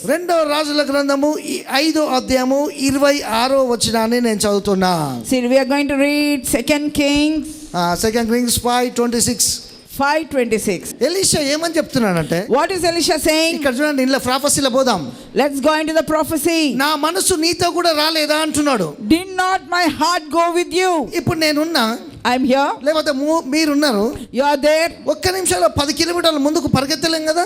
రెండవ రాజుల గ్రంథము 5వ అధ్యాయము 26వ వచనాన్ని నేను చదువుతున్నా. See, we are going to read 2 Kings 2 Kings 5:26. 5:26. Elisha ఏమని చెప్తున్నాడంటే, What is Elisha saying? ఇక్కడ చూడండి, ఇంట్లో ప్రాఫెసీలో పోదాం. Let's go into the prophecy. నా మనసు నీతో కూడా రాలేదా అంటున్నాడు. Did not my heart go with you? ఇప్పుడు నేనున్నా, I'm here. లేకపోతే మీరున్నారు. You are there. ఒక్క నిమిషంలో 10 కిలోమీటర్ల ముందుకు పరిగెత్తలేం కదా.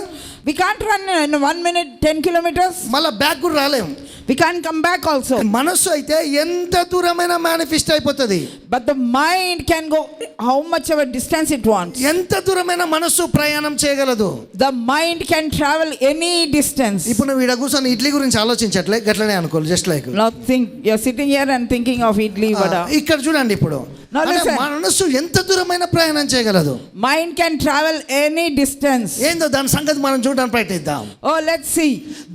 We can't run in 1 minute 10 kilometers. మళ్ళా బ్యాక్ కూడా రాలేం. We can't come back also. మనసు అయితే ఎంత దూరమైన మేనిఫెస్ట్ అయిపోతుంది. But the mind can go how much of a distance it wants. ఎంత దూరమైన మనసు ప్రయాణం చేయగలదు. The mind can travel any distance. ఇప్పుడు నువ్వు ఇక్కడ కూర్చొని ఇడ్లీ గురించి ఆలోచించట్లే, గట్లనే అనుకోవాలి. Just like Now think, you're sitting here and thinking of idli vada. ఇక్కడ చూడండి, ఇప్పుడు Now listen. మనసు ఎంత దూరమైన ప్రయాణం చేయగలదు. Mind can travel any distance. ఏందో దాని సంగతి మనం చూడడానికి ప్రయత్నిద్దాం. Oh, let's see.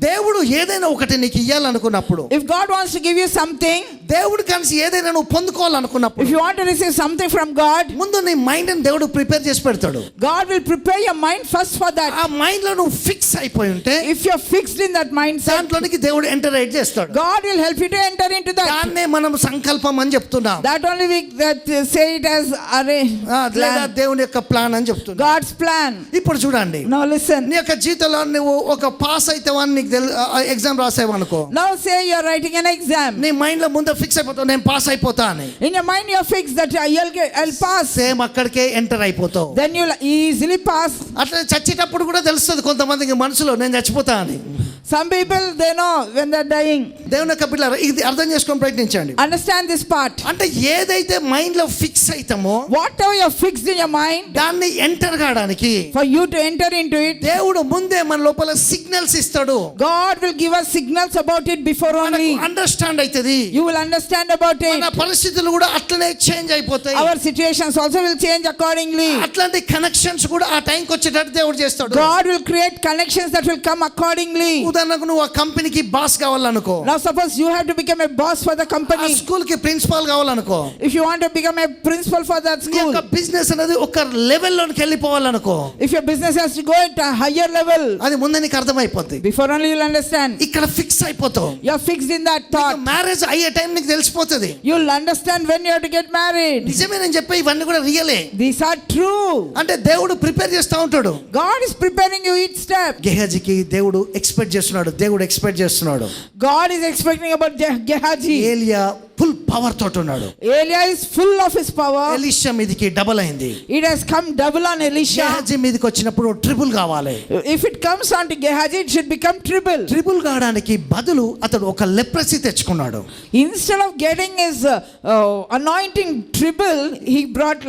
దేవుడు ఏదైనా ఒకటి నీకు ఇవ్వాలనుకున్నప్పుడు, If God wants to give you something, దేవుడు కలిసి ఏదైనా నువ్వు పొందుకోవాలనుకున్నప్పుడు, if you want to receive something from God, ముందు నీ మైండ్ ని దేవుడు ప్రిపేర్ చేసి పెడతాడు. God will prepare your mind first for that. ఆ మైండ్ లో నువ్వు ఫిక్స్ అయిపోయి ఉంటే, If you're fixed in that mindset, దాంట్లోనికి దేవుడు ఎంటర్ చేస్తాడు. God will help you to enter into that. దాన్నే మనం సంకల్పం అని చెప్తున్నాం. That only we say it as లేదా దేవుని యొక్క ప్లాన్ అని చెప్తున్నాం. God's plan. ఇప్పుడు చూడండి, Now listen. నీ యొక్క జీవితంలో నువ్వు ఒక పాస్ అయితేవని నీకు ఎగ్జామ్ రాసేవనుకో, Now say you're writing an exam. నీ మైండ్ లో ముందు ఫిక్స్ అయిపోతావు, నేను పాస్ అయిపోతా అని. In your mind you're fixed that I'll pass. Same అక్కడికే ఎంటర్ అయిపోతావు. Then you'll easily pass. అట్లా చచ్చేటప్పుడు కూడా తెలుస్తుంది కొంతమందికి మనసులో, నేను చచ్చిపోతా అని. Some people, they know when they're dying. దేవుని యొక్క బిడ్డలారా, ఇది అర్థం చేసుకొని ప్రయత్నించండి. Understand this part. అంటే ఏదైతే మైండ్ లో ఫిక్స్ అయితామో, Whatever you're fixed in your mind, దాన్ని ఎంటర్ కావడానికి for you to enter into it, దేవుడు ముందే మన లోపల సిగ్నల్స్ ఇస్తాడు. God will give us signals about it before only. Understand అవుతుంది. You will understand about మన it. పరిస్థితులు కూడా అట్లనే చేంజ్ అయిపోతాయి. Our situations also will change accordingly. అట్లాంటి కనెక్షన్స్ కూడా ఆ టైంకి వచ్చేటట్టు దేవుడు చేస్తాడు. God will create connections that will come accordingly. ఉదాహరణకు నువ్వు ఆ కంపెనీకి boss కావాలనుకో, Now suppose you have to become a boss for the ఆ company. స్కూల్ కి principal కావాలనుకో, If you want to become a principal for that నీ school, యొక్క business అనేది ఒక లెవెల్ లోకి వెళ్ళిపోవాలనుకో, if your business has to go at a higher level, అది ముందే నీకు అర్థమైపోద్ది. before only you'll understand. ఇక్కడ ఫిక్స్ అయిపోతావు. You're fixed in that thought. Marriage అయ్యే టైం నీకు తెలిసిపోతుంది. You'll understand when you have to get married. నిజమే, నేను చెప్పే ఇవన్నీ కూడా రియలే. These are true. అంటే దేవుడు ప్రిపేర్ చేస్తూ ఉంటాడు. God is preparing you each step. గెహాజీకి దేవుడు ఎక్స్పెక్ట్ చేస్తున్నాడు. God is expecting about Gehazi. ఏలియా ఫుల్ పవర్ తోటి ఉన్నాడు. Elia is full of his power. Elisha మీదకి డబుల్ అయింది. It has come double on Elisha. Gehazi మీదకి వచ్చినప్పుడు ట్రిపుల్ కావాలి. If it comes on to Gehazi, it should become triple. Triple కావడానికి బదులు అతడు ఒక లెప్రసీ తెచ్చుకున్నాడు. Instead of getting his anointing triple, he brought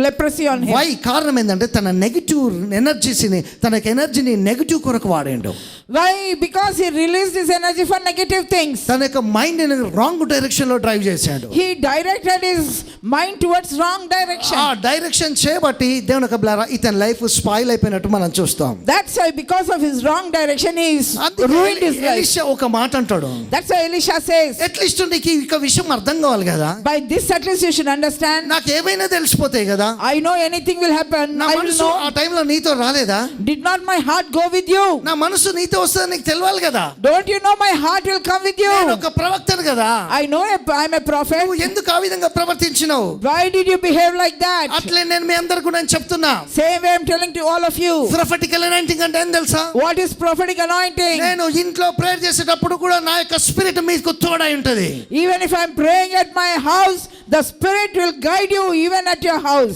leprosy on him. Why? కారణం ఏంటంటే తన నెగటివ్ ఎనర్జీని, తన ఎనర్జీని నెగటివ్ కొరకు వాడిండు. Why? Because he released his energy for negative things. తన యొక్క మైండ్ ని రాంగ్ డైరెక్షన్ లో డ్రైవ్ చేశాడు. He directed his mind towards wrong direction. ఆ డైరెక్షన్ చేయబట్టి దేవుని యొక్క బిడ్డలారా, ఇతని లైఫ్ స్పాయిల్ అయిపోయినట్టు మనం చూస్తాం. That's why because of his wrong direction he is ruined his life. Elisha ఒక మాట అంటాడు. That's why Elisha says, at least నీకు ఈ విషయం అర్థం కావాలి కదా, by this at least you should understand. నాకు ఏమైనా తెలిసిపోతాయి కదా, I know anything will happen. నా I will మనసు know. ఆ టైంలో నీతో రాలేదా? Did not my heart go with you? నా మనసు నీతో వస్తుందని నీకు తెలియాలి కదా. Don't you know my heart will come with you? నేను ఒక ప్రవక్తను కదా. I know I'm a prophet. నువ్వు ఎందుకు ఆ విధంగా ప్రవర్తించినావు? Why did you behave like that? అట్లే నేను మీ అందరికీ నేను చెప్తున్నా. Same way I'm telling to all of you. Prophetical anointing అంటే ఏం తెలుసా? What is prophetic anointing? నేను ఇంట్లో ప్రేయర్ చేసేటప్పుడు కూడా నా యొక్క స్పిరిట్ మీకు తోడై ఉంటది. Even if I'm praying at my house, the spirit will guide you even at your house.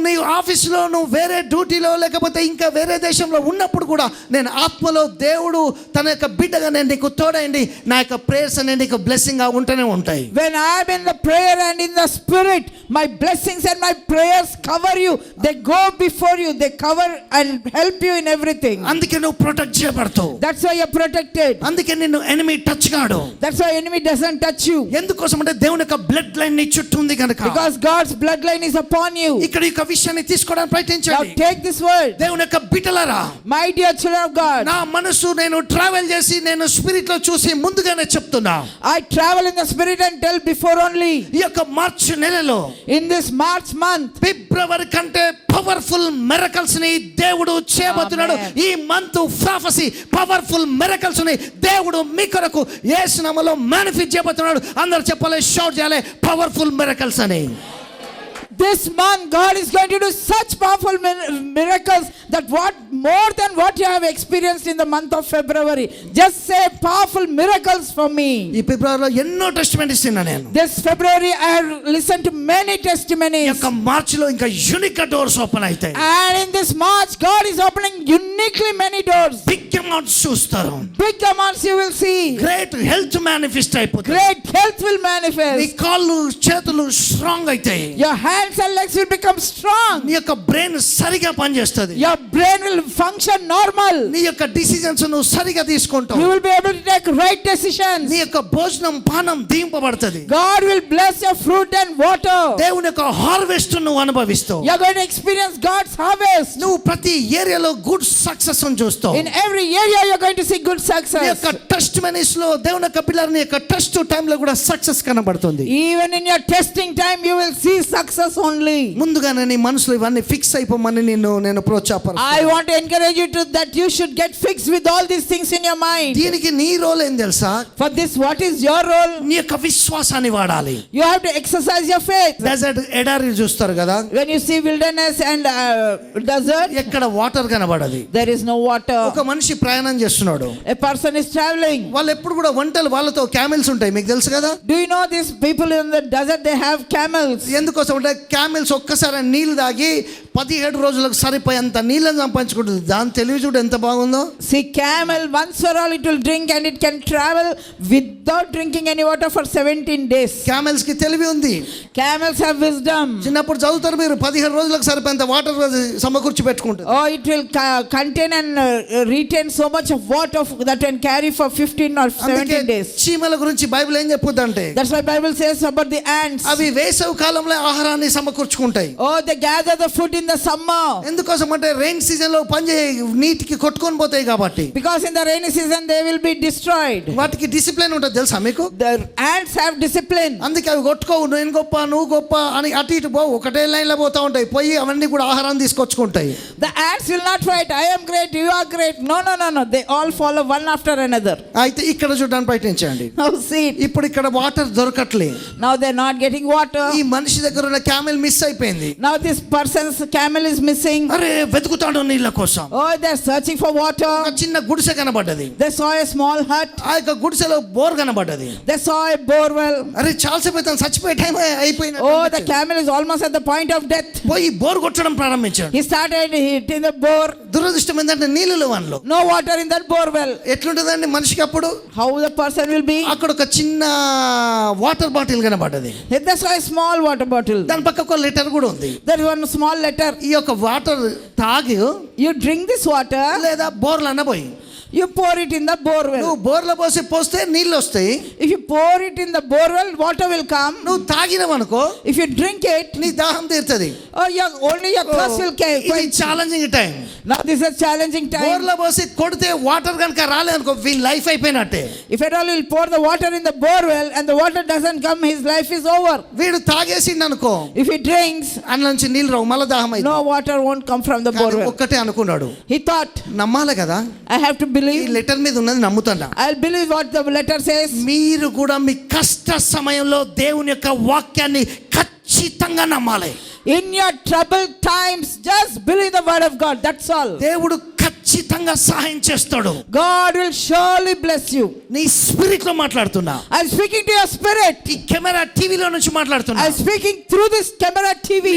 నీ ఆఫీస్ లో నువ్వు వేరే డ్యూటీలో లేకపోతే ఇంకా వేరే దేశంలో ఉన్నప్పుడు కూడా నేను ఆత్మలో దేవుడు తన యొక్క బిడ్డగా నేను నీకు తోడైండి, నా యొక్క ప్రేయర్స్ అనేది నీకు బ్లెస్సింగ్ గా ఉంటూనే ఉంటాయి. When I am in the prayer and in the spirit, my blessings and my prayers cover you. They go before you. They cover and help you in everything. అందుకే నువ్వు protect చేయబడతావు. That's why you're protected. అందుకే నిన్ను enemy touch కాడు. That's why enemy doesn't touch you. ఎందుకోసం అంటే దేవుని యొక్క blood line నీ చుట్టూ ఉంది కనుక. Because God's bloodline is upon you. ఇక్కడ ఈ విషయాన్ని తీసుకోవడానికి ప్రయత్నించండి. Now take this word. దేవుని యొక్క బిడ్డలారా, My dear children of God, నా మనసు నేను ట్రావెల్ చేసి నేను స్పిరిట్ లో చూసి ముందుగానే చెప్తున్నా. I travel in the spirit and tell before only. ఈ యొక్క మార్చి నెలలో In this March month, ఫిబ్రవరి కంటే పవర్ఫుల్ మిరకల్స్ ని దేవుడు చేయబోతున్నాడు. Amen. ఈ మంత్ ప్రాఫెసీ పవర్ఫుల్ మిరకల్స్ ని దేవుడు మీ కొరకు యేసు నామములో మేనిఫెస్ట్ చేయబోతున్నాడు. అందరూ చెప్పాలి, షౌట్ చేయాలి, పవర్ఫుల్ మిరకల్స్ అని. this month God is going to do such powerful miracles that what more than what you have experienced in the month of February. Just say powerful miracles for me. ఈ ఫిబ్రవరిలో ఎన్నో testaments ఇస్తున్నా నేను. This February I have listened to many ఈ testimonies. యొక్క మార్చిలో ఇంకా unique doors open అవుతాయి. And in this March God is opening uniquely many doors. Big amounts చూస్తారు. Big amounts you will see. Great health manifest అయిపోతుంది. Great health will నీ manifest. కాళ్ళు చేతులు స్ట్రాంగ్ అవుతాయి. Your hands and legs will become strong. నీ యొక్క brain సరిగా పనిచేస్తుంది. Your brain will function normal. నీ యొక్క డిసిజన్స్ నువ్వు సరిగా తీసుకుంటావు. You will be able to take right decisions. నీ యొక్క భోజనం పానం దీంపబడుతుంది. God will bless your fruit and water. దేవుని యొక్క హార్వెస్ట్ నువ్వు అనుభవిస్తావు. You are going to experience God's harvest. నువ్వు ప్రతి ఏరియాలో గుడ్ సక్సెస్ చూస్తావు. In every area you are going to see good నీ success. యొక్క టెస్ట్ మెనీస్ లో దేవుని యొక్క పిల్లల యొక్క టెస్ట్ టైం లో కూడా సక్సెస్ కనబడుతుంది. Even in your testing time you will see success only. ముందుగానే నీ మనసులో ఇవన్నీ ఫిక్స్ అయిపోమని నేను ప్రోత్సాహపరుస్తాను. I want to encourage you to that you should get fixed with all these things in your mind. దీనికి నీ రోల్ ఏం తెలుసా? For this, what is your role? నీ యొక్క విశ్వాసాన్ని వాడాలి. You have to exercise your faith. Desert ఎడారి చూస్తారు కదా, When you see wilderness and desert, ఎక్కడ water కనబడది. there is no water. ఒక మనిషి ప్రయాణం చేస్తున్నాడు. A person is traveling. వాళ్ళు ఎప్పుడు కూడా వంటలు వాళ్ళతో క్యామెల్స్ ఉంటాయి, మీకు తెలుసు కదా. Do you know these people in the desert, they have camels? ఎందుకోసం అంటే క్యామెల్స్ ఒక్కసారి నీళ్లు తాగి 17 రోజులకు సరిపోయేంత నీళ్ళని సంపాదించుకుంటుంది. దాని తెలివి చూడు ఎంత బాగుందో. See, camel once for all it will drink and it can travel without drinking any water for 17 days. Camels కి తెలివి ఉంది. Camels have wisdom. చిన్నప్పుడు చదువుతారు మీరు, 17 రోజులకు సరిపోయేంత వాటర్ సమకూర్చి పెట్టుకుంటుంది. Oh, it will contain and retain so much of water that can carry for 15 or 17 days. చీమల గురించి బైబిల్ ఏం చెప్పుద్దంటే, That's why Bible says about the ants. అవి వేసవి కాలంలో ఆహారాన్ని సమకూర్చుకుంటాయి. Oh, they gather the food in the summer. ఎందుకోసం అంటే rain season లో పని నీటికి కొట్టుకొని పోతాయి కాబట్టి. Because in the rainy season they will be destroyed. వాటికి డిసిప్లిన్ ఉంటుంది తెలుసా మీకు? The ants have discipline. అందుకే అవి కొట్టుకోవు, నేను గొప్ప నువ్వు గొప్ప అని అటు ఇటు పోవు, ఒకటే లైన్ లో పోతా ఉంటాయి. పోయి అవన్నీ కూడా ఆహారాన్ని తీసుకొచ్చుకుంటాయి. The ants will not fight, I am great, you are great. No. They all follow one after another. అయితే ఇక్కడ చూడడానికి ప్రయత్నించండి. Now see, ఇప్పుడు ఇక్కడ వాటర్ దొరకట్లే. now they are not getting water. ఈ మనిషి దగ్గర ఉన్న క్యామెల్ మిస్ అయిపోయింది. Now this person's camel is missing. అరే వెతుకుతాడు నీళ్ళ కోసం. Oh, they are searching for water. ఒక చిన్న గుడిసె కనబడ్డది. They saw a small hut. ఆ యొక్క గుడిసెలో bore కనబడ్డది. They saw a bore well. అరే చాలాసేపు అయితే చచ్చిపోయే టైం అయిపోయింది. Oh, the camel is almost at the point of death. పోయి బోర్ కొట్టడం ప్రారంభించాడు. He started hitting the bore. దురదృష్టం ఏంటంటే నీళ్ళు వాన్లో. No water in that bore well. ఎట్లుంటదండి మనిషికి అప్పుడు? How the person will be? అక్కడ ఒక చిన్న వాటర్ బాటిల్ కనబడ్డది. They saw a small water bottle. దాని పక్క ఒక లెటర్ కూడా ఉంది. There is one small letter. ఈ యొక్క వాటర్ తాగి You drink this water. లేదా బోర్లు అన్నపోయి You pour it in the bore well. నువ్వు బోర్లో పోస్తే నీళ్ళు వస్తాయి. If you pour it in the bore well, water will come. నువ్వు తాగినవనుకో If you drink it, నీ దాహం తీరుతుంది. oh, only your thirst will ఇది quench. Challenging time. Now this is a challenging time. బోర్లో పోసి కొడితే వాటర్ కనుక రాలేదనుకో వీళ్ళ లైఫ్ అయిపోయినట్టే. If at all you'll pour the water in the bore well and the water doesn't come, his life is over. వీడు తాగేసిండు అనుకో, If he drinks, అందులో నుంచి నీళ్ళు రావు, మళ్ళీ దాహం no water won't come from the bore well. ఒక్కటే అనుకున్నాడు. He thought, నమ్మాలి కదా, I have to ఈ believe. లెటర్ మీద ఉన్నది నమ్ముతున్నా. I'll believe what the letter says. మీరు కూడా మీ కష్ట సమయంలో దేవుని యొక్క వాక్యాన్ని ఖచ్చితంగా నమ్మాలి. In your troubled times, just believe the word of God. That's all. దేవుడు ఖచ్చితంగా సహాయం చేస్తాడు. God will surely bless you. నీ స్పిరిట్ లో మాట్లాడుతున్నా, I'm speaking to your spirit. ఈ కెమెరా టీవీలో నుంచి మాట్లాడుతున్నా. I'm speaking through this camera ఈ TV.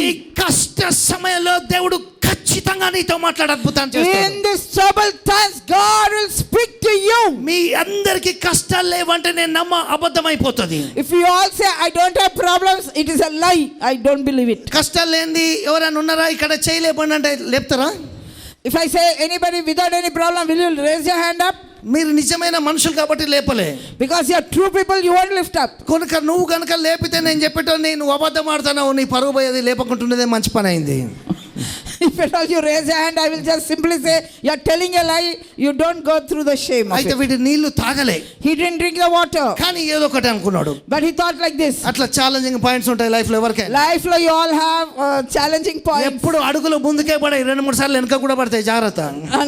కష్ట సమయంలో దేవుడు ఖచ్చితంగా నీతో మాట్లాడ అద్భుతం చేస్తాడు. In this troubled times, God will speak to you. మీ అందరికి కష్టాలు లేవంటే నేను నమ్మ అబద్ధం అయిపోతుంది. If you all say I don't have problems, it is a lie. I don't believe it. కష్టాలు లేనిది ఎవరైనా ఉన్నారా ఇక్కడ? చేయలేపండి అంటే లేపుతారా? If I say anybody without any problem, will you raise your hand up? మీరు నిజమైన మనుషులు కాబట్టి లేపలే. Because you are true people, you won't lift up. కనుక నువ్వు కనుక లేపితే నేను చెప్పేటో నువ్వు అబద్ధం ఆడుతున్నావు, నీ పరువు పోయేది లేపకుంటున్నదే మంచి పని అయింది. If at all you raise your hand, I will just simply say, you are telling a lie. You don't go through the shame of అయితే it. వీటి నీళ్లు తాగలే, He didn't drink the water, కానీ ఏదో ఒకటి అనుకున్నాడు. but he thought like this. అట్లా challenging points ఉంటాయి life లో ఎవరికైనా. Life lo you all have challenging points. ఎప్పుడు అడుగులు ముందుకే పడాయి, 2-3 సార్లు వెనక కూడా పడతాయి, జాగ్రత్త.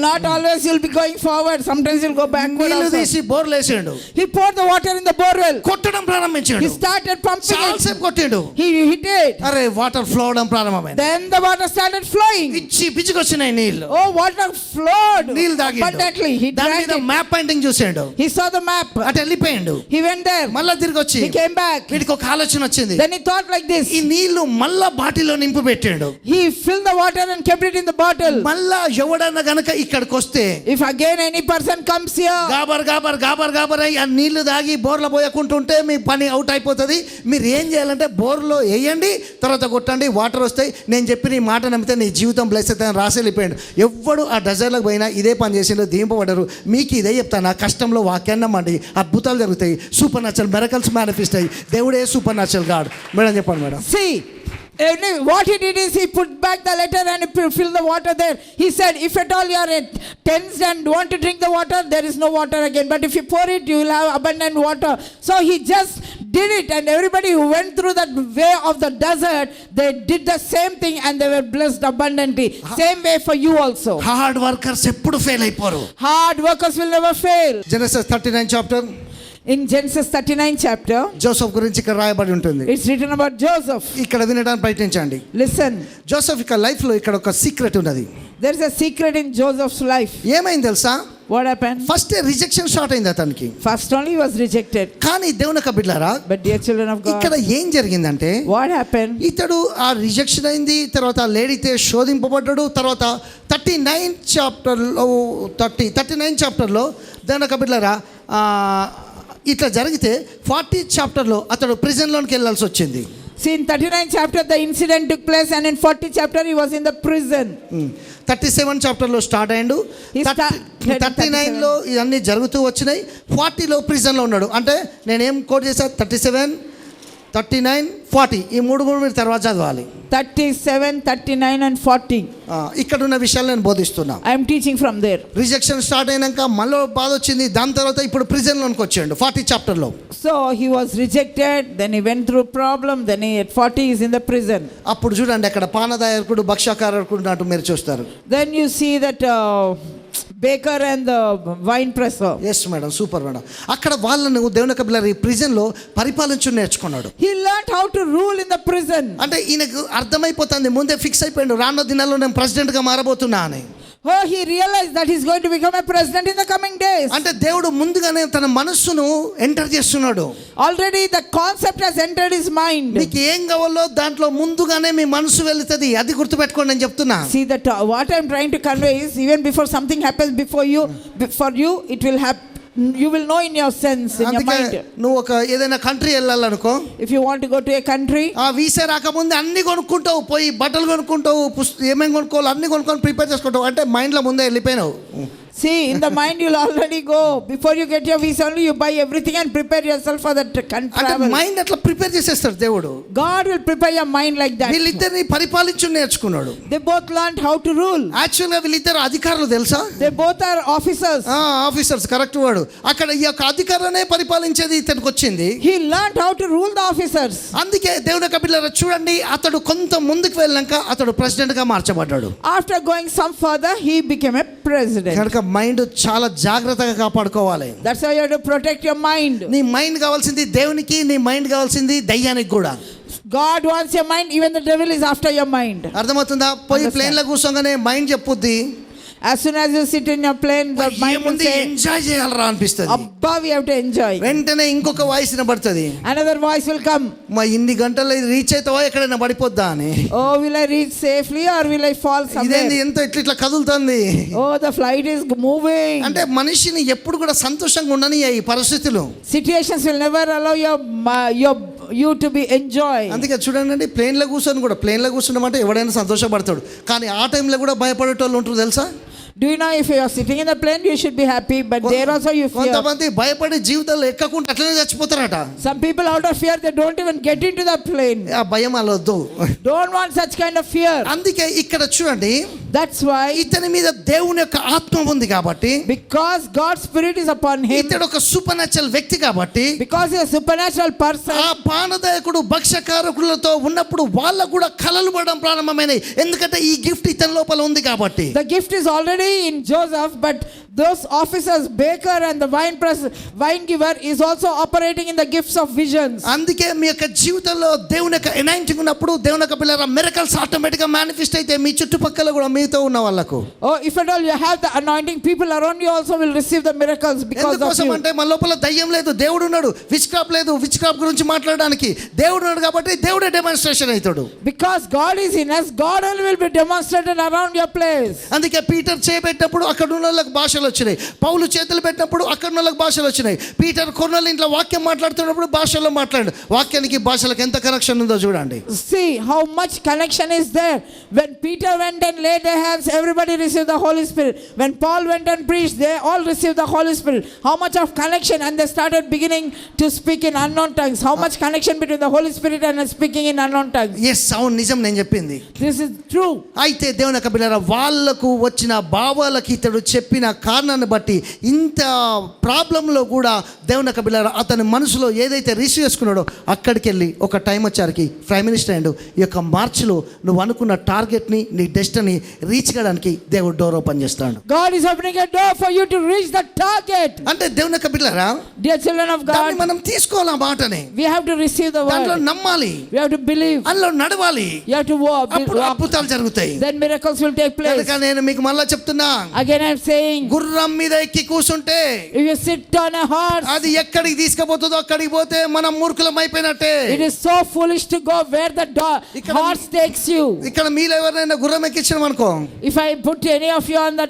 Not always you'll be going forward. Sometimes you'll go backward నీళ్లు also. తీసి బోర్లు వేసిండు, He poured the water in the borewell. కొట్టడం ప్రారంభించాడు. He started pumping చాలా it. సేపు కొట్టిండు. He hit it. అరే వాటర్ ఫ్లో అవడం ప్రారంభమైంది. Then the water started flowing. పిచ్చి పిచ్చికొచ్చినాయి నీళ్లు. Oh, water flowed నీళ్లు తాగిండు. abundantly. He దాని drank మీద it. మ్యాప్ పాయింటింగ్ చూసాడు. He saw the map. అటు వెళ్ళిపోయిండు. He went there. మళ్ళా తిరిగి వచ్చి He came back. వీడికి ఒక ఆలోచన వచ్చింది. Then he thought like this. ఈ నీళ్లు మళ్ళా బాటిల్లో నింపు పెట్టాడు. He filled the water and kept it in the bottle. మళ్ళా ఎవడన్నా గనక ఇక్కడికి వస్తే If again any person comes here, గాబర్ గాబర్ గాబర్ గాబర్ అయ్యి ఆ నీళ్లు తాగి బోర్లో పోయకుంటుంటే మీ పని అవుట్ అయిపోతుంది. మీరు ఏం చేయాలంటే బోర్లో వేయండి, తర్వాత కొట్టండి, వాటర్ వస్తాయి. నేను చెప్పిన ఈ మాట నమ్మితే నీ జీవితం బ్లెస్ అవుతుంది అని రాసి వెళ్ళిపోయాడు. ఎవ్వడు ఆ డజర్లకు పోయినా ఇదే పని చేసిండు, దీంపబడ్డారు. మీకు ఇదే చెప్తాను, కష్టంలో వాక్యాన్ని నమ్మండి, అద్భుతాలు జరుగుతాయి, సూపర్ న్యాచురల్ మిరకల్స్ మేనిఫెస్ట్ అయ్యి దేవుడే సూపర్ న్యాచురల్ గాడ్. మేడం చెప్పండి madam. see, what he did is he put back the letter and filled the water there. He said, if at all you are tensed and want to drink the water, there is no water again. But if you pour it, you will have abundant water. So he just did it, and everybody who went through that way of the desert, they did the same thing and they were blessed abundantly. Same way for you also. Hard workers ఎప్పుడు fail అయిపోరు. Hard workers will never fail. Genesis 39 chapter, In Genesis 39 chapter, Joseph గురించి ఇక్కడ రాయబడి ఉంటుంది. it's written about Joseph. ఇక్కడ వినడానికి ప్రయత్నించండి. Listen, Joseph యొక్క లైఫ్ లో ఇక్కడ ఒక సీక్రెట్ ఉన్నది. there is a secret in Joseph's life. ఏమైంది తెలుసా? What happened? First rejection start అయింది అతనికి. First only he was rejected. కానీ దేవుని యొక్క బిడ్డలారా, But dear children of God, ఇక్కడ ఏం జరిగిందంటే what happened? ఇతడు ఆ రిజెక్షన్ అయింది, తర్వాత లేడీతే శోధింపబడ్డాడు. తర్వాత 39 చాప్టర్లో దేవుని యొక్క బిడ్డలారా ఇట్లా జరిగితే 40 చాప్టర్లో అతడు ప్రిజన్లోనికి వెళ్ళాల్సి వచ్చింది. See, in 39 chapter the incident took place, and in 40 chapter he was in the prison. 37 చాప్టర్లో స్టార్ట్ అయ్యాడు. 39లో ఇవన్నీ జరుగుతూ వచ్చినాయి. 40లో ప్రిజన్లో ఉన్నాడు. అంటే నేనేం కోట్ చేశా, 37, 39, 40 ఈ మూడు మీరు తర్వాత చదవాలి. 37, 39 and 40. ఇక్కడ ఉన్న విషయాలు నేను బోధిస్తున్నా. I am teaching from there. Rejection start అయినాక మళ్ళీ బాధ వచ్చింది. దాని తర్వాత ఇప్పుడు ప్రిజన్లోనికి వచ్చాడు 40 చాప్టర్లో. So he was rejected, then he went through problem, then he at 40 is in the prison. అప్పుడు చూడండి అక్కడ పానదాయకుడు భక్ష్యకారకుడు నాటు మీరు చూస్తారు. Then you see that baker and the wine presser. Yes madam, super madam. అక్కడ వాళ్ళను దేవుని యొక్క పిల్లలు ఈ ప్రిజన్లో పరిపాలించు నేర్చుకున్నాడు. He learned how to rule in the prison. అంటే ఈయనకు అర్థమైపోతుంది, ముందే ఫిక్స్ అయిపోయాడు, రానున్న దినాల్లో నేను ప్రెసిడెంట్గా మారబోతున్నా అని. Oh, he realized that he's going to become a president in the coming days. అంటే దేవుడు ముందుగానే తన మనస్సును ఎంటర్ చేస్తున్నాడు. Already the concept has entered his mind. మీకు ఏం కావాలో దాంట్లో ముందుగానే మీ మనసు వెళ్తుంది. అది గుర్తుపెట్టుకోండి నేను చెప్తున్నా. See that what I'm trying to convey is, even before something happens before you, for you it will happen. You will know in your sense, in your mind. నువ్వు ఒక ఏదైనా కంట్రీ వెళ్ళాలనుకో, if you want to go to a country, ఆ visa రాకముందే అన్ని కొనుక్కుంటావు, పోయి బట్టలు కొనుక్కుంటావు, ఏమేమి కొనుక్కోవాలి అన్ని కొనుక్కొని ప్రిపేర్ చేసుకుంటావు. అంటే మైండ్లో ముందే వెళ్ళిపోయినావు. see, in the mind you'll already go. Before you get your visa only, you buy everything and prepare yourself for that country. అంటే మైండ్ అట్లా ప్రిపేర్ చేసేస్తాడు దేవుడు. God will prepare your mind like that. వీళ్ళిద్దరిని పరిపాలించు నేర్చుకున్నాడు. They both learned how to rule. యాక్చువల్గా వీళ్ళిద్దరు అధికారులు తెలుసా? They both are officers. Officers, correct వాడు. అక్కడ ఈ యొక్క అధికారాన్ని పరిపాలించేది ఇతనికి వచ్చింది. He learned how to rule the officers. అందుకే దేవుని యొక్క పిల్లలు చూడండి, అతడు కొంత ముందుకు వెళ్ళాక అతడు ప్రెసిడెంట్ గా మార్చబడ్డాడు. After going some further, he became a president. కనుక మైండ్ చాలా జాగ్రత్తగా కాపాడుకోవాలి. That's why you have to protect your mind. నీ మైండ్ కావాల్సింది దేవునికి, నీ మైండ్ కావాల్సింది దయ్యానికి కూడా. God wants your mind, even the devil is after your mind. అర్థమవుతుందా? పోయి ప్లేన్ లో కూర్చోగానే mind చెప్పుద్ది, as soon as you sit in your plane, the mind will say, enjoy చేయాలరా అనిపిస్తుంది. abba, we have to enjoy. వెంటనే ఇంకొక voice వినబడుతుంది, another voice will come, మా ఇన్ని గంటల్లో రీచ్ అవుతావా ఎక్కడైనా పడిపోద్దా అని. oh, will I reach safely or will I fall somewhere? ఇదేంది ఎంత ఇట్లా కదులుతుంది. oh, the flight is moving. అంటే మనిషిని ఎప్పుడు కూడా సంతోషంగా ఉండని ఈ పరిస్థితులు. situations will never allow you to be enjoy. అందుకే చూడండి, ప్లేన్లో కూర్చొని కూడా, ప్లేన్లో కూర్చున్నామంటే ఎవడైనా సంతోషపడతాడు, కానీ ఆ టైంలో కూడా భయపడేటోళ్ళు ఉంటారు తెలుసా? Do you know if you are sitting in the plane, you should be happy, but there also you fear. కొంతమంది భయపడి జీవితంలో ఎక్కకుండా అట్లనే చచ్చిపోతారట. Some people out of fear, they don't even get into the plane. ఆ భయం అలొద్దు. Don't want such kind of fear. అందుకే ఇక్కడ చూడండి, That's why, ఇతని మీద దేవుని యొక్క ఆత్మ ఉంది కాబట్టి, because God's spirit is upon him, ఇతడు ఒక సూపర్ న్యాచురల్ వ్యక్తి కాబట్టి, because he is a supernatural person, ఆ పానదాయకుడు భక్ష్యకారకులతో ఉన్నప్పుడు వాళ్ళకు కూడా కలలు పడడం ప్రారంభమైనాయి. ఎందుకంటే ఈ గిఫ్ట్ ఇతని లోపల ఉంది కాబట్టి. the gift is already in Joseph, but those officers, baker and the wine giver is also operating in the gifts of visions. అందుకే మీ యొక్క జీవితంలో దేవుని యొక్క ఎనాయింటింగ్ ఉన్నప్పుడు దేవుని యొక్క పిల్లల మిరకల్స్ ఆటోమేటిక్ గా మేనిఫెస్ట్ అయితే మీ చుట్టుపక్కల కూడా మీతో ఉన్న వాళ్ళకు. Oh, if at all you have the anointing, people around you also will receive the miracles because of ఎందుకోసం you. అంటే మన లోపల దయ్యం లేదు, దేవుడు ఉన్నాడు. విచ్ క్రాప్ లేదు, విచ్ క్రాప్ గురించి మాట్లాడడానికి దేవుడు ఉన్నాడు కాబట్టి దేవుడే డెమాన్స్ట్రేషన్ అవుతాడు. Because God is in us, God only will be demonstrated around your place. అందుకే పీటర్ చేయబెట్టినప్పుడు అక్కడ ఉన్న వాళ్ళకి భాషలు వచ్చినాయి. పౌలు చేతులు పెట్టినప్పుడు అక్కడ ఉన్న వాళ్ళకి భాషలు వచ్చినాయి. పీటర్ కొన్నాళ్ళ ఇంట్లో వాక్యం మాట్లాడుతున్నప్పుడు భాషల్లో మాట్లాడు. వాక్యానికి భాషలకు ఎంత కనెక్షన్ ఉందో చూడండి. See how much connection is there. When Peter went and laid their hands, everybody received the Holy Spirit. When Paul went and preached, they all received the Holy Spirit. How much of connection, and they started beginning to speak in unknown tongues. How much connection between the Holy Spirit and speaking in unknown tongues. Yes, అవును, నిజం నేను చెప్పింది. This is true. అయితే దేవుని యొక్క బిడ్డలారా, వాళ్ళకు వచ్చిన భావాలకి ఇతడు చెప్పిన కారణాన్ని బట్టి ఇంత ప్రాబ్లంలో కూడా దేవుని యొక్క బిడ్డలారా అతని మనసులో ఏదైతే రిసీవ్ చేసుకున్నాడో అక్కడికి వెళ్ళి ఒక టైం వచ్చారికి ప్రైమ్ మినిస్టర్ అయ్యాడు. ఈ యొక్క మార్చిలో నువ్వు అనుకున్న టార్గెట్ని, నీ డెస్టినీ రీచ్ చేయడానికి దేవుడు డోర్ ఓపెన్ చేస్తాడు. God is opening a door for you to reach the target. అంటే దేవుని యొక్క బిడ్డలారా, Dear children of దాన్ని God, మనం తీసుకోవాలి. ఆ మాటని we have to receive the దాంట్లో word. నమ్మాలి, We have to believe. అందులో నడవాలి. You have to walk. అప్పుడు అద్భుతాలు జరుగుతాయి. Then miracles will take place. కనుక నేను మీకు మళ్ళా చెప్తున్నా, Again I'm saying, గుర్రం మీద ఎక్కి కూర్చుంటే if you sit on a horse, అది ఎక్కడికి తీసుకుపోతుందో అక్కడికి పోతే మనం మూర్ఖులం అయిపోయినట్టే. it is so foolish to go where the horse takes you. ఇక్కడ మీలో ఎవరైనా గుర్రం ఎక్కించినాం అనుకో, If I put any of you on the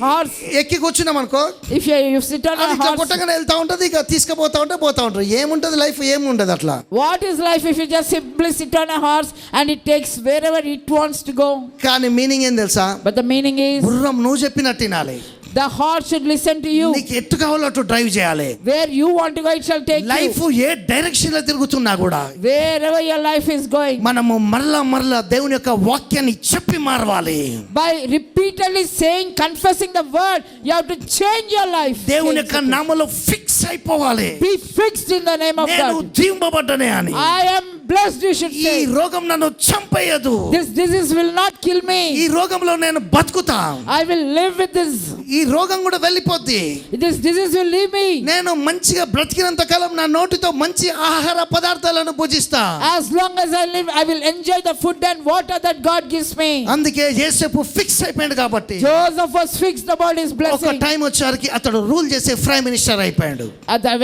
horse, ఎక్కి కూర్చున్నాం అనుకో, if you sit on అది a ఇట్లా horse, కొట్టగానే వెళ్తా ఉంటది, ఇక తీసుకుపోతా ఉంటే పోతా ఉంటారు. ఏముంటది లైఫ్, ఏముండదు అట్లా. what is life if you just simply sit on a horse and it takes wherever it wants to go? కానీ మీనింగ్ ఏం తెలుసా? But the meaning is, గుర్రం నువ్వు చెప్పినట్టు వినాలి. the horse should listen to you. నీకు ఎట్టు కావాలో అటు డ్రైవ్ చేయాలి. Where you want to go, it shall take life you. A direction లో తిరుగుతున్నా కూడా Wherever your life is going. మనము మరలా దేవుని యొక్క వాక్యాన్ని చెప్పి మారవాలి. By repeatedly saying, confessing the word, you have to change your life. దేవుని యొక్క నామములో ఫిక్స్ అయిపోవాలి. Be fixed in the name of నేను God. దీవింపబడ్డానే అని. I am blessed, you should ఈ say. రోగం నన్ను చంపేయదు. This disease will not kill ఈ me. రోగంలో నేను బతుకుతా. I will live with this. ఈ రోగం కూడా వెళ్ళిపోద్ది. This disease will leave me. నేను మంచిగా బ్రతికినంత కాలం నా నోటితో మంచి ఆహార పదార్థాలను భుజిస్తా. As long as I live, I will enjoy the food and water that God gives me. అందుకే యేసేపు ఫిక్స్ అయిపోయాడు కాబట్టి Joseph was fixed about his ఒక blessing. టైం వచ్చేసరికి అతడు రూల్ చేసే ప్రైమ్ మినిస్టర్ అయిపోయాడు.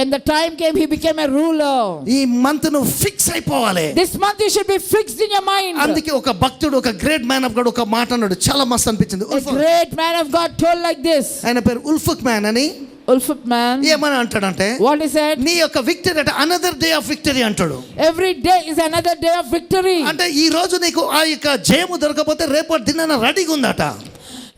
When the time came, he became a ruler. ఈ month నువ్వు ఫిక్స్ అయిపోవాలి. This month you should be fixed in your mind. అందుకే ఒక భక్తుడు, ఒక గ్రేట్ మ్యాన్ ఆఫ్ గాడ్ ఒక మాట అన్నాడు, చాలా మస్తు అనిపించింది. A great man of God told like this. ఆయన పేరు ఉల్ఫుక్ మ్యాన్ అని. Ulfuk man. ఏమని అంటాడంటే, What he said? నీ యొక్క విక్టరీ అంటే అనదర్ డే ఆఫ్ విక్టరీ అంటాడు. Every day is another day of victory. అంటే ఈ రోజు నీకు ఆ యొక్క జయము దొరకకపోతే రేపటి దినాన రెడీగా ఉందట.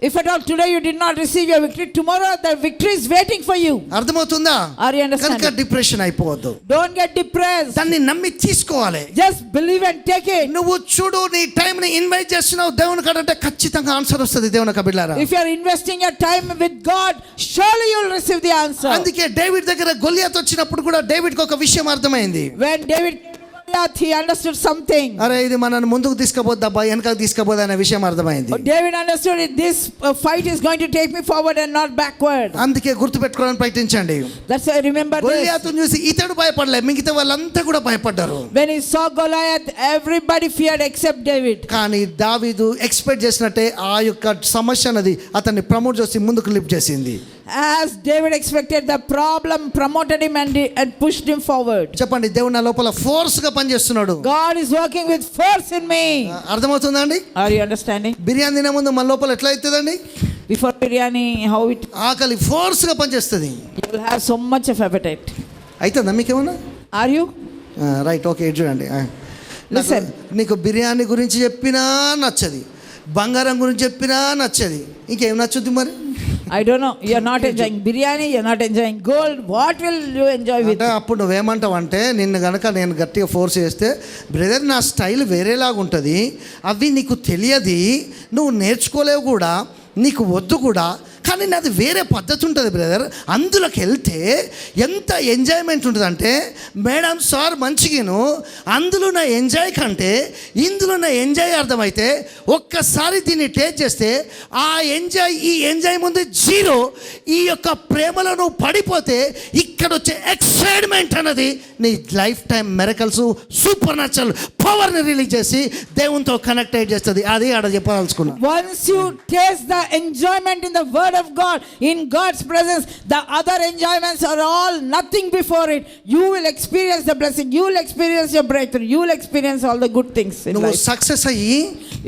If at all today you did not receive your victory, tomorrow the victory is waiting for you. అర్థమవుతుందా? Are you understanding? కనుక డిప్రెషన్ అయిపోవద్దు. Don't get depressed. దాన్ని నమ్మి తీసుకోవాలి. Just believe and take it. నువ్వు చూడు, నీ టైం ని ఇన్వెస్ట్ చేస్తున్నావు దేవుని కాడంటే ఖచ్చితంగా ఆన్సర్ వస్తుంది. దేవుని బిడ్డలారా, If you are investing your time with God, surely you will receive the answer. అందుకే డేవిడ్ దగ్గర గొలియాత్ వచ్చినప్పుడు కూడా డేవిడ్ కి ఒక విషయం అర్థమైంది. When David he understood something. అరే ఇది మనల్ని ముందుకు తీసుకుపోద్దబ్బా, వెనకకు తీసుకుపోద్దా అనే విషయం అర్థమైంది. David understood it. This fight is going to take me forward and not backward. అందుకే గుర్తుపెట్టుకోవడానికి ప్రయత్నించండి. That's why remember this. గొలియాతును చూసి ఇతడు భయపడలే, మిగతా వాళ్ళంతా కూడా భయపడ్డారు. When he saw Goliath, everybody feared except David. కానీ దావీదు ఎక్స్పెక్ట్ చేసినట్టే ఆ యొక్క సమస్య అనేది అతన్ని ప్రమోట్ చేసి ముందుకు లిఫ్ట్ చేసింది. As David expected, the problem promoted him and pushed him forward. చెప్పండి, దేవుడు నా లోపల ఫోర్స్ గా పనిచేస్తున్నాడు. God is working with force in me. అర్థమవుతుందా అండి? Are you understanding? బిర్యానీ తినే ముందు మన లోపల ఎట్లా అవుతుందండి? Before biryani, how it ఆకలి ఫోర్స్ గా పనిచేస్తుంది. you will have so much of appetite. అవుతుందా మీకేమన్నా? Are you? రైట్, ఓకే, చూడండి. Listen. నీకు బిర్యానీ గురించి చెప్పినా నచ్చది, బంగారం గురించి చెప్పినా నచ్చది, ఇంకేం నచ్చుద్ది మరి? I don't know. You're not enjoying biryani, you're not enjoying gold. What will you enjoy with? అంటే అప్పుడు నువ్వేమంటావు అంటే, నిన్ను గనక నేను గట్టిగా ఫోర్స్ చేస్తే, బ్రదర్ నా స్టైల్ వేరేలాగా ఉంటుంది, అవి నీకు తెలియదు, నువ్వు నేర్చుకోలేవు కూడా, నీకు వద్దు కూడా, కానీ నాది వేరే పద్ధతి ఉంటుంది బ్రదర్, అందులోకి వెళ్తే ఎంత ఎంజాయ్మెంట్ ఉంటుందంటే, మేడం సార్ మంచిగాను, అందులో నా ఎంజాయ్ కంటే ఇందులో నా ఎంజాయ్ అర్థమైతే ఒక్కసారి దీన్ని టేస్ట్ చేస్తే ఆ ఎంజాయ్ ఈ ఎంజాయ్ ముందు జీరో. ఈ యొక్క ప్రేమలో నువ్వు పడిపోతే ఇక్కడ వచ్చే ఎక్సైట్మెంట్ అన్నది నీ life time miracles super natural పవర్ని రిలీజ్ చేసి దేవునితో కనెక్ట్ అయ్యి చేస్తుంది. అది ఆడ చెప్పదలుచుకున్నా. Once you taste the enjoyment in the word of God, in God's presence, the other enjoyments are all nothing before it. You will experience the blessing, you will experience your breakthrough, you will experience all the good things in నువ్వు life. Success అయ్యి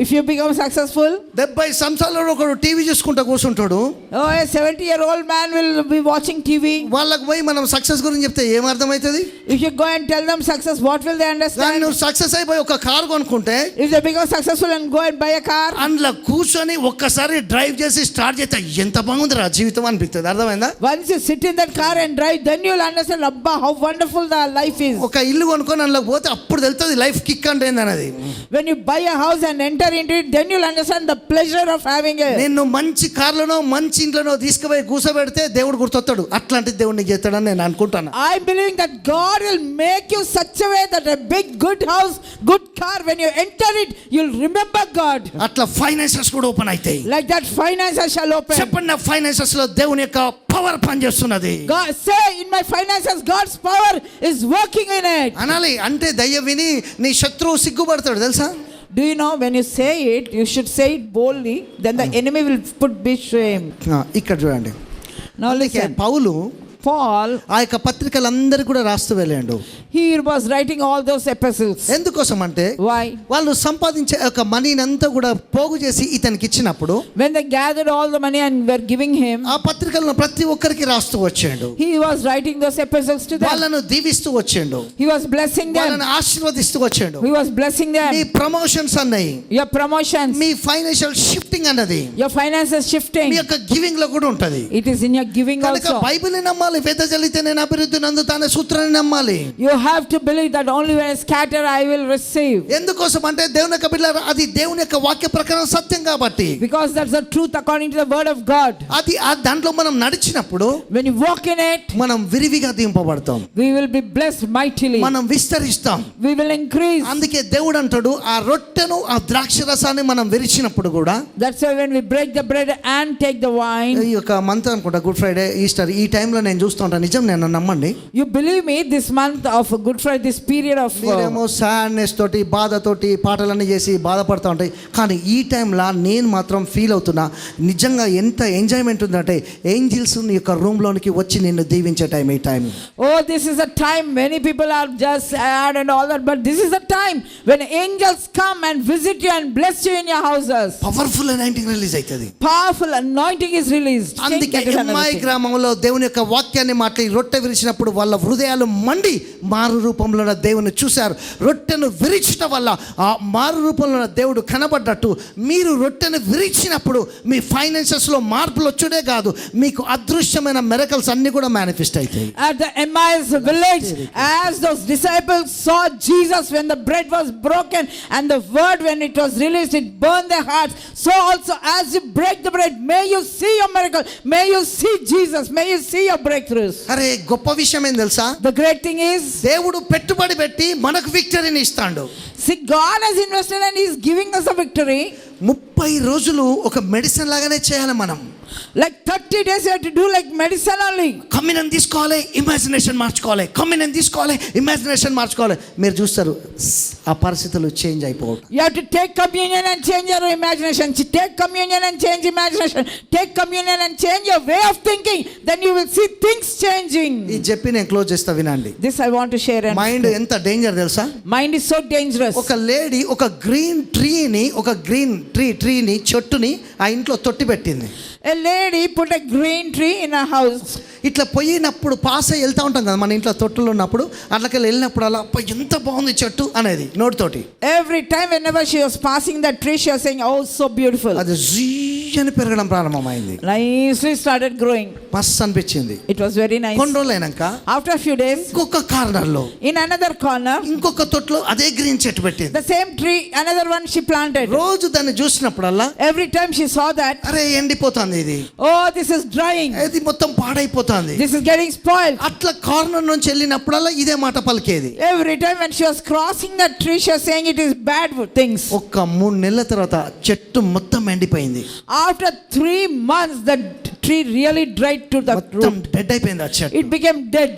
If you become successful, 70 సంవత్సరాలలో ఒకడు TV చూసుకుంటా కూర్చుంటాడు, oh, a 70-year-old man will be watching TV. వాళ్ళకి పోయి మనం success గురించి చెప్తే ఏం అర్థమవుతుంది? If you go and tell them success, what will they కానీ understand? నువ్వు సక్సెస్ అయిపోయి ఒక కారు కొనుక్కుంటే, If they become successful and go and buy a car, అందులో కూర్చొని ఒక్కసారి డ్రైవ్ చేసి స్టార్ట్ చేస్తే ఎంత బాగుంది రా జీవితం అనిపిస్తుంది. అర్థమైందా? once you sit in that car and drive, then you will understand, Abba, how wonderful the life is. ఒక ఇల్లు కొనుక్కొని అందులో పోతే అప్పుడు తెలుస్తుంది లైఫ్ కిక్ అంటే ఏందన్నది. When you buy a house and enter into it, then you will understand the pleasure of having it. నేను మంచి కార్లోనో మంచి ఇంట్లోనో తీసుకుపోయి కూర్చోబెడితే దేవుడు గుర్తొస్తాడు. అట్లాంటి దేవుడు నీకు చేస్తాడని నేను అనుకుంటాను. I believe that God will make you such a way that a big good house, good car, when you enter it, you'll remember God. అట్లా ఫైనాన్సెస్ కూడా ఓపెన్ అవుతాయి. Like that finances shall open. చెప్పండి, నా finances లో దేవుని యొక్క power పనిచేస్తున్నది. God say, in my finances God's power is working in it. అనాలి. అంటే దయ్యం విని నీ శత్రువు సిగ్గుపడతాడు తెలుసా? Do you know, when you say it, you should say it boldly, then the enemy will put big shame. ఇక్కడ చూడండి. Now listen. పౌలు Paul, ఆ యొక్క పత్రికలందరూ కూడా రాస్తూ వెళ్ళాడు. he was writing all those epistles. ఎందుకోసం అంటే, Why? వాళ్ళు సంపాదించే ఒక మనీని అంతా కూడా పోగు చేసి ఇతనికి ఇచ్చినప్పుడు, When they gathered all the money and were giving him, ఆ పత్రికలను ప్రతి ఒక్కరికి రాస్తూ వచ్చాడు. he was writing those epistles to them. వాళ్ళను దీవిస్తూ వచ్చాడు, He was blessing them. వాళ్ళని ఆశీర్వదిస్తూ వచ్చాడు. He was blessing me them. Promotions అన్నాయి, Your promotions, me financial shifting అన్నది your finances shifting, మీ యొక్క గివింగ్ లో కూడా ఉంటది. it is in your giving కనుక also. బైబిల్ నమ్మాలి. వెదజల్లితే నేను అభివృద్ధి నందుతానే సూత్రాన్ని నమ్మాలి. You have to believe that only when I scatter I will receive. ఎందుకోసం అంటే దేవుని యొక్క బిడ్డలారా, అది దేవుని యొక్క వాక్య ప్రకారం సత్యం కాబట్టి. Because that's the truth according to the word of God. అది ఆ దాంట్లో మనం నడిచినప్పుడు When you walk in it, మనం విరివిగా దింపబడతాం, we will be blessed mightily. మనం విస్తరిస్తాం. We will increase. అందుకే దేవుడు అంటాడు, ఆ రొట్టెను ఆ ద్రాక్ష రసాన్ని మనం విరిచినప్పుడు కూడా, That's why when we break the bread and take the wine, ఈ యొక్క మంత్ అనుకుంటా గుడ్ ఫ్రైడే ఈస్టర్ ఈ టైంలో నేను చూస్తుంటా, నిజం నేను నమ్మండి. you believe me, this month of Good Friday, this period of మీరేమో సాడ్నెస్ తోటి బాధతోటి పాటలన్నీ చేసి బాధపడుతూ ఉంటాయి, కానీ ఈ టైంలో నేను మాత్రం ఫీల్ అవుతున్నా, నిజంగా ఎంత ఎంజాయ్మెంట్ ఉందంటే ఏంజిల్స్ నీ యొక్క రూమ్లోనికి వచ్చి నిన్ను దీవించే టైం ఈ time. oh, this is a time many people are just sad and all that, but this is the time when angels come and visit you and bless you in your houses. Powerful anointing release అవుతుంది. Powerful anointing is released. అందుకే That is another MI thing. గ్రామంలో దేవుని యొక్క వాక్యాన్ని మాట్లాడి రొట్టె విరిచినప్పుడు వాళ్ళ హృదయాలు మండి మారు రూపంలో ఉన్న దేవుని చూశారు. రొట్టెను విరిచడం వల్ల ఆ మారు రూపంలో ఉన్న దేవుడు కనబడ్డట్టు, మీరు రొట్టెను విరిచినప్పుడు మీ ఫైనాన్సెస్లో మార్పులు వచ్చుడే కాదు, మీకు అదృశ్యమైన మెరకల్స్ అన్ని కూడా మేనిఫెస్ట్ అవుతాయి. At the Emmaus village, as those disciples saw Jesus when the bread was broken and the word when it was released, it burned their hearts. So also as you break the bread, may you see your miracle, may you see Jesus, may you see your breakthroughs. అరే గొప్ప విషయం ఏం తెలుసా? The great thing is, దేవుడు పెట్టుబడి పెట్టి మనకు విక్టరీని ఇస్తాడు. see, God has invested and He is giving us a victory. 30 రోజులు ఒక మెడిసిన్ లాగానే చేయాలి మనం. Like 30 days you have to do like medicine only. Communion తీసుకోవాలి, ఇమాజినేషన్ మార్చుకోవాలి, కమ్యూనియన్ తీసుకోవాలి, ఇమాజినేషన్ మార్చుకోవాలి. మీరు చూస్తారు ఆ పరిస్థితులు చేంజ్ అయిపోవడం. You have to take communion and change your imagination. Take communion and change imagination. Take communion and change your way of thinking. Then you will see things changing. ఇది చెప్పి నేను క్లోజ్ చేస్తా, వినండి. This I want to share. Mind ఎంత danger తెలుసా? Mind is so dangerous. ఒక lady ఒక green ట్రీని చెట్టుని ఆ ఇంట్లో తొట్టి పెట్టింది. A lady put a green tree in her house. ఇట్లా పోయినప్పుడు పాస్ అయ్యి వెళ్తూ ఉంటాం కదా మన ఇంట్లో తొట్టులు ఉన్నప్పుడు అట్లకి వెళ్ళినప్పుడు అలా అబ్బా ఎంత బాగుంది చెట్టు అనేది నోటితోటి. Every time whenever she was passing that tree, she was saying, oh, so beautiful. అది జీ అని పెరగడం ప్రారంభమైంది. Nicely started growing. మస్తు అనిపించింది. It was very nice. కొన్ని రోజులు అయినాక After a few days, ఇంకొక కార్నర్ లో in another corner, ఇంకొక తొట్లో అదే గ్రీన్ చెట్టు పెట్టింది. the same tree, another one she planted. రోజు దాన్ని చూసినప్పుడల్లా Every time she saw that, అరే ఎండిపోతుంది ఇది, oh, this is drying, ఇది మొత్తం పాడైపోతుంది. this is getting spoiled. అట్లా కార్నర్ నుంచి వెళ్ళినప్పుడల్లా ఇదే మాట పలికేది. Every time when she was crossing that tree, she was saying it is bad things. ఒక్క 3 నెలల తర్వాత చెట్టు మొత్తం ఎండిపోయింది. After 3 months, the tree really dried to the మొత్తం root. డెడ్ అయిపోయింది ఆ చెట్టు. It became dead.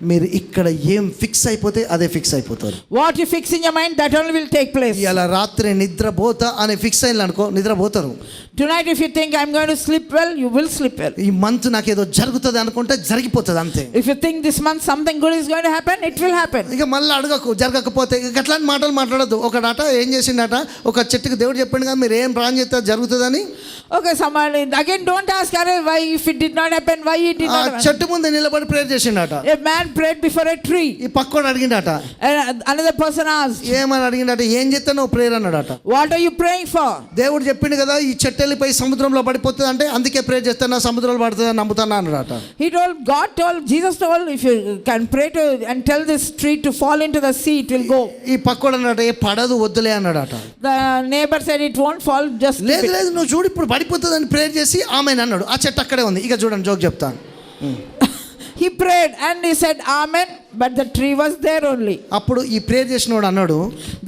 మీరు ఇక్కడ ఏం ఫిక్స్ అయిపోతే అదే ఫిక్స్ అయిపోతారు. What you fix in your mind, that only will take place. ఇలా రాత్రి నిద్రపోతా అని ఫిక్స్ అయ్యారు అనుకో నిద్రపోతారు. Tonight if you think I'm going to sleep well, you will sleep well. ఈ మంత్ నాకు ఏదో జరుగుతుంది అనుకుంటే జరిగిపోతుంది అంతే. If you think this month something good is going to happen, it will happen. ఇక మళ్ళీ అడగకు జరగకపోతే అట్లాంటి మాటలు మాట్లాడద్దు. ఒకడట ఏం చేసిండట, ఒక చెట్టుకి దేవుడు చెప్పిండు కదా మీరు ఏం ప్లాన్ చేస్తే జరుగుతుందని. Okay, someone again don't ask why if it did not happen, why it did ఆ not happen. చెట్టు ముందు నిలబడి prayer చేసిండట. A man prayed before a tree. ఈ పక్కోడు అడిగిండట, And another person asked, ఏమని అడిగిండట, ఏం చేస్తావు నువ్వు ప్రేయర్ అన్నాడట. what are you praying for? దేవుడు చెప్పిండు కదా ఈ చెట్టు వెళ్ళిపోయి సముద్రంలో పడిపోతుంది అంటే అందుకే ప్రేయర్ చేస్తాను సముద్రంలో పడుతుంది నమ్ముతాను అన్నాడట. He told, God told, Jesus told, if you can pray to and tell this tree to fall into the sea, it will go. ఈ పక్కోడు అన్నాడట ఏ పడదు వద్దులే అన్నాడట. The neighbor said it won't fall, just keep లేదు it. లేదు నువ్వు చూడు ఇప్పుడు పడిపోతుంది అని ప్రేయర్ చేసి ఆమెన్ అన్నాడు. ఆ చెట్టు అక్కడే ఉంది. ఇక చూడండి జోక్ చెప్తాను. He prayed and he said amen, but the tree was there only. అప్పుడు ఈ ప్రేయర్ చేసినోడు అన్నాడు,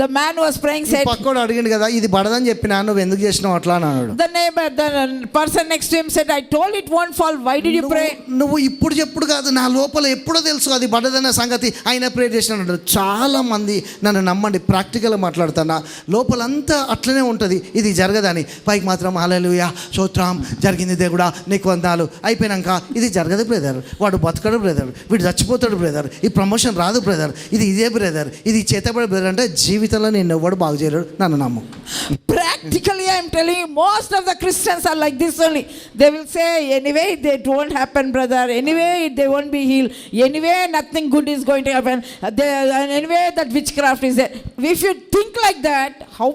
The man who was praying said, పక్కోడు అడిగిండు కదా ఇది పడదని చెప్పినా నువ్వు ఎందుకు చేసినావు అట్లా అని అన్నాడు. the neighbor, the person next to him said, I told it won't fall, why did you pray? నువ్వు ఇప్పుడు చెప్పుడు కాదు నా లోపల ఎప్పుడో తెలుసు అది పడదనే సంగతి ఆయన ప్రేయర్ చేసినాడు. చాలా మంది నన్ను నమ్మండి ప్రాక్టికల్గా మాట్లాడుతున్నా లోపలంతా అట్లనే ఉంటుంది ఇది జరగదని, పైకి మాత్రం హల్లెలూయా స్తోత్రం జరిగింది దేవుడా నీకు వందనాలు అయిపోయినాక ఇది జరగదు బ్రదర్, వాడు బతకడు బ్రదర్, వీడు చచ్చిపోతాడు బ్రదర్, ఈ ప్రమోషన్ రాదు బ్రదర్, ఇది ఇదే బ్రదర్, ఇది చేతపడే బ్రదర్ అంటే జీవితంలో నేను ఎవడు బాగు చేయలేడు నన్ను నమ్ము. Practically I am telling you, most of the Christians are like this only. They will say anyway it won't happen brother, anyway they won't be healed, anyway nothing good is going to happen, anyway that witchcraft is there. If you think like that, how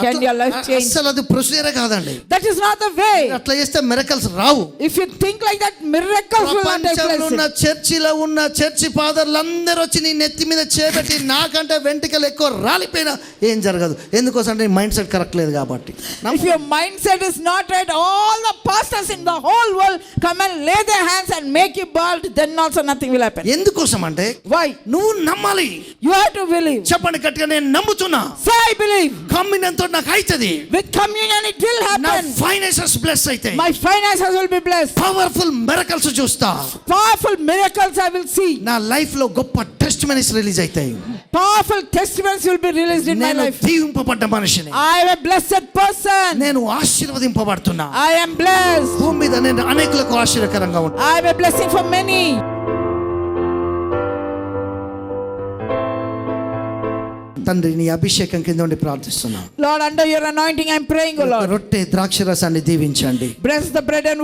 can your life change? అసలు అది procedure కాదండి. That is not the way. అట్లా చేస్తే miracles Rao. If you think like that, miracles will not take place. ఉన్న చర్చిలో ఉన్న church ఫాదర్లు అందరూ వచ్చి నీ నెత్తి మీద చేపెట్టి నాకంటే వెంట్రుకలు ఎక్కువ రాలిపోయినా ఏం జరగదు. ఎందుకోసం అంటే మైండ్ సెట్ కరెక్ట్ లేదు కాబట్టి. If your mindset is not right, all the pastors in the whole world come and lay their hands and make you bald, then also nothing will happen. ఎందుకోసం అంటే Why? నువ్వు నమ్మాలి. You have to believe. చెప్పండి గట్టిగా నేను నమ్ముతున్నా. Say I believe. కమ్యూనియన్తో నాకు అవుతుంది. With communion it will నా happen. ఫైనాన్సెస్ బ్లెస్ అవుతాయి. My finances will be blessed. Powerful miracles చూస్తా. Powerful miracles I will see. నా లైఫ్ లో గొప్ప టెస్టిమనీస్ రిలీజ్ అవుతాయి. Powerful testimonies will be released in my నేను life. దీవింపబడ్డ మనిషిని. I am a blessed person. నేను ఆశీర్వదింపబడుతున్నా. I am blessed. భూమి మీద నేను అనేకులకు ఆశీర్వకరంగా ఉంటాను. I am a blessing for many. తండ్రి నీ అభిషేకం కింద ఉండి ప్రార్థిస్తున్నా. Lord, under your anointing I am praying, O Lord. రొట్టె ద్రాక్ష రసాన్ని దీవించండి. Bless the bread and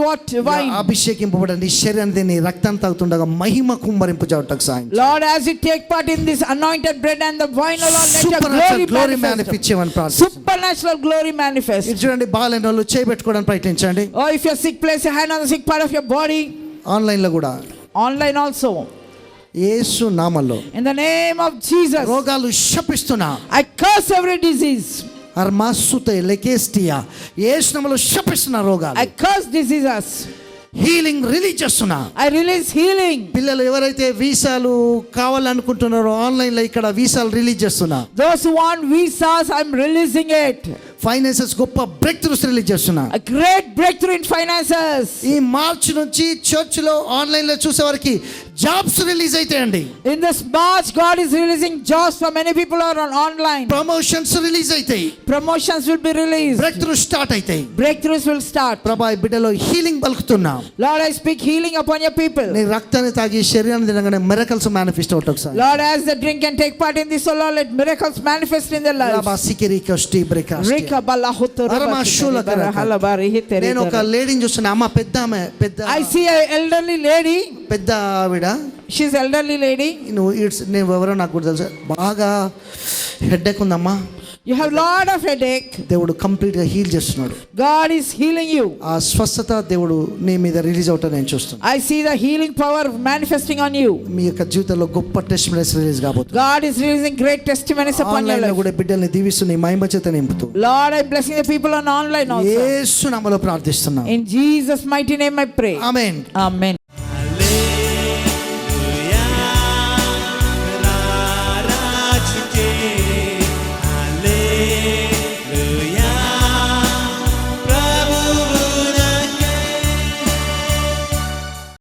wine. అభిషేకింపబడిన నీ శరీరాన్ని నీ రక్తాన్ని తాగుతుండగా మహిమ కుమ్మరింపు జరుగుటకు సాయం. Lord, as you take part in this anointed bread and the wine, O Lord, let your glory manifest. Supernatural glory manifest. ఇది చూడండి బాగాలేని వాళ్ళు చేయబెట్టుకోవడానికి ప్రయత్నించండి. Oh, if you're sick, place your hand on the sick part of your body. Online లో కూడా Online also. యేసు నామములో In the name of Jesus. రోగాలు శపిస్తున్నా. I curse every disease. అర్మాసుతే లెకేస్టియా యేసు నామములో శపిస్తున్నా రోగాలు. I curse diseases. Healing release చేస్తున్నా. I release healing. పిల్లలు ఎవరైతే వీసాలు కావాలనుకుంటున్నారో ఆన్లైన్ లో ఇక్కడ వీసాలు రిలీజ్ చేస్తున్నా. Those who want visas, I'm releasing it. Finances గొప్ప బ్రేక్ త్రూస్ రిలీజ్ చేస్తున్నా. A great breakthrough in finances. ఈ మార్చ్ నుంచి చర్చ్ లో ఆన్లైన్ లో చూసే వారికి జాబ్స్ రిలీజ్ అవుతాయండి. In this March, God is releasing jobs for many people who are on online. Promotions release అవుతాయి. Promotions will be released. Break through start అవుతాయి. Breakthroughs will start. ప్రభా ఈ బిడ్డలో healing పలుకుతున్నా. Lord, I speak healing upon your people. నీ రక్తాన్ని తాగి శరీరాన్ని తినగానే మిరకల్స్ మేనిఫెస్ట్ అవుతాయి sir. Lord, as they drink and take part in this, O Lord, let miracles manifest in their lives. రాబా సికిరిక స్టీ బ్రేకాస్ట్. నేను ఒక లేడీని చూస్తున్నా. అమ్మ పెద్ద ఆమె పెద్ద. I see an elderly lady. పెద్ద ఆవిడ, She's elderly lady. నువ్వు ఎవరో నాకు కూడా తెలుసు, బాగా హెడ్ఏక్ ఉందమ్మా, You have lot of headache. దేవుడు కంప్లీట్గా హీల్ చేస్తున్నాడు. God is healing you. ఆ స్వస్థత దేవుడు నీ మీద రిలీజ్ అవుతా నేను చూస్తున్నాను. I see the healing power manifesting on you. మీ యొక్క జీవితంలో గొప్ప టెస్టిమనీస్ రిలీజ్ కాబోతుంది. God is releasing great testimonies upon your online లో life. కూడా బిడ్డల్ని దీవిస్తూ నీ మహిమ చేత నింపుతూ. Lord, I'm blessing the people on online also. యేసు నామములో ప్రార్థిస్తున్నాను. In Jesus' mighty name I pray. Amen. Amen.